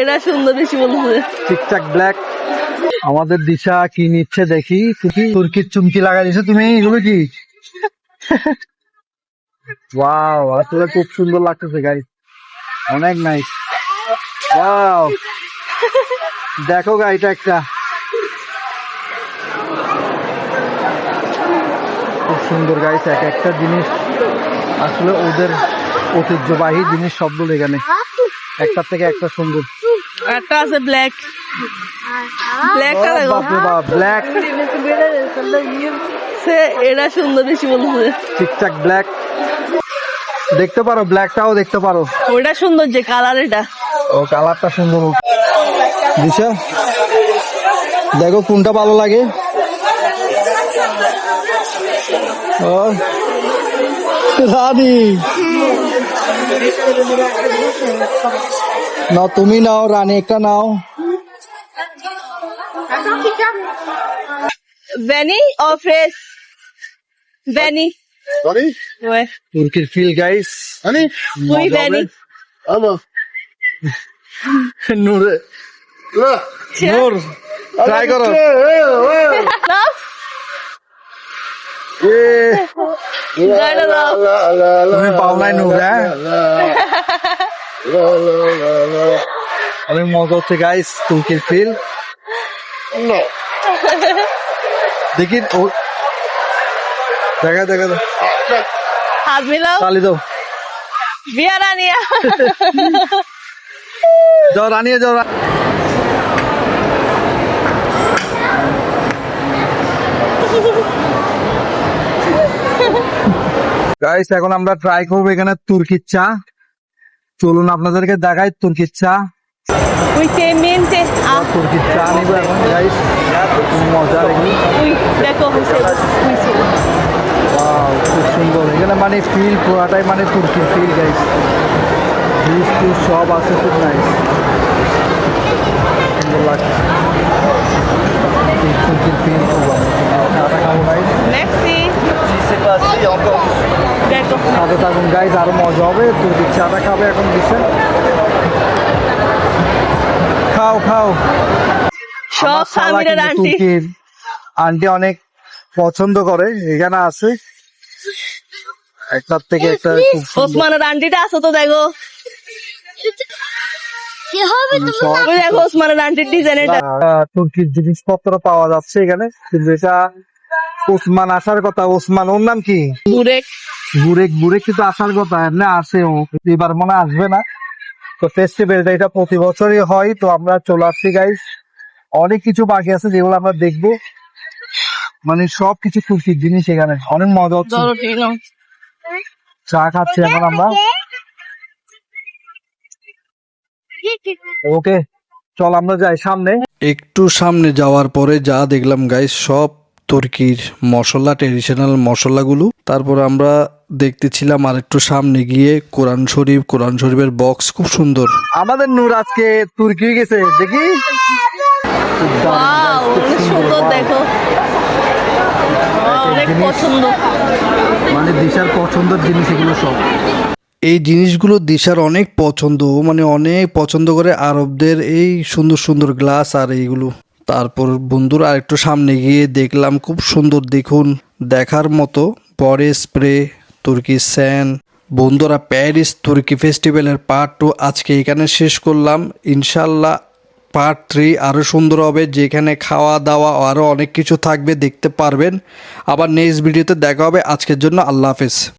এটা সুন্দর বেশি বলছে ঠিকঠাক ব্ল্যাক। আমাদের দিশা কি নিচ্ছে দেখি। তুর্কির চুমকি লাগাই দিছো তুমি, এগুলো কি? ওয়াও, আসলে খুব সুন্দর লাগতেছে গাইস, অনেক নাইস। ওয়াও, দেখো গা, এটা একটা খুব সুন্দর গাইস। এক একটা জিনিস আসলে ওদের ঐতিহ্যবাহী জিনিস সবগুলো এখানে, একটার থেকে একটা সুন্দর। একটা আছে ব্ল্যাক, ব্ল্যাকটা দেখো ব্ল্যাক, এটা সুন্দর বেশি বলছে ঠিকঠাক ব্ল্যাক। দেখতে পারো, ব্ল্যাকটাও দেখতে পারো। ওইটা সুন্দর যে কালার, এটা ও কালারটা সুন্দর। দিশা দেখো কোনটা ভালো লাগে। ও রানী, নাও তুমি, নাও রানী, একটা নাও। ভ্যানি ও ফ্রেশ ভ্যানি Sorry? ওয়ে তুর্কির ফিল গাইস। Honey? ওই ভ্যানি Ama. Noor, Look. Noor try করো। তুমি পাও নাই নূর? হ্যাঁ, অনেক মজা হচ্ছে গাইস তুর্কির ফিল। No. দেখি দেখা দেখা দাও, হাত মিলাও তালি দাও, বিয়া রানিয়া যাও রানিয়ে যাও। গাইস এখন আমরা ট্রাই করবো এখানে তুর্কির চা। চলুন আপনাদেরকে দেখাই তুর্কির চা। উইতে মিনতে তুর্কির চা নিবো এখন গাইস, মজার এগুলো। উই দেখো হইছে হইছে Wow, খুব সুন্দর এখানে, মানে ফিল পুরাটাই মানে তুর্কির ফিল গাইস। জুস টুস সব আছে, খুব নাইস, সুন্দর লাগছে তুর্কির ফিল। খুব চাটা খাবো গাইস, মেক্সি দেখো সাথে থাকুন গাইস, আরো মজা হবে। তুর্কির চাটা খাবে এখন দিচ্ছে। খাও খাও। সব আমার শালা সামিরের কিন্তু আন্টি তুর্কির আন্টি অনেক পছন্দ করে, এখানে আছে একটার থেকে একটা খুব সুন্দর। ওসমানের আন্টিটা আছে তো দেখো, সব ওই দেখো ওসমানের আন্টির ডিজাইন এটা তুর্কির জিনিসপত্র পাওয়া যাচ্ছে এখানে, কিন্তু এটা ওসমান আসার কথা। ওসমান, ওর নাম কি? বুরেক বুরেক। বুরেক কিন্তু আসার কথা, এমনি আসে ও, এবার মনে হয় আসবে না। তো ফেস্টিভ্যালটা এটা প্রতি বছরই হয়, তো আমরা চলে আসছি গাইস। অনেক কিছু বাকি আছে যেগুলো আমরা দেখবো, মানে সব কিছু তুর্কির জিনিস এখানে, অনেক মজা হচ্ছে। ধরো ঠিক নাও চা খাচ্ছি এখন আমরা। ওকে, চল আমরা যাই সামনে। একটু সামনে যাওয়ার পরে যা দেখলাম গাইস, সব তুর্কির মশলা, ট্রেডিশনাল মশলাগুলো। তারপর আমরা দেখতেছিলাম আর একটু সামনে গিয়ে কোরআন শরীফ, কোরআন শরীফের বক্স খুব সুন্দর। আমাদের নূর আজকে তুর্কি গেছে, দেখি ওয়াও অনেক সুন্দর দেখো, অনেক পছন্দ, মানে দিশার পছন্দের জিনিস এগুলো সব। এই জিনিসগুলো দিশার অনেক পছন্দ, মানে অনেক পছন্দ করে আরবদের এই সুন্দর সুন্দর গ্লাস আর এইগুলো। তারপর বন্ধুরা আর একটু সামনে গিয়ে দেখলাম খুব সুন্দর, দেখুন দেখার মতো বডি স্প্রে, তুর্কি স্যান। বন্ধুরা প্যারিস তুর্কি ফেস্টিভ্যালের পার্ট 2 আজকে এখানে শেষ করলাম। ইনশাল্লাহ পার্ট 3 আরও সুন্দর হবে, যেখানে খাওয়া দাওয়া আরও অনেক কিছু থাকবে, দেখতে পারবেন। আবার নেক্সট ভিডিওতে দেখা হবে। আজকের জন্য আল্লাহ হাফেজ।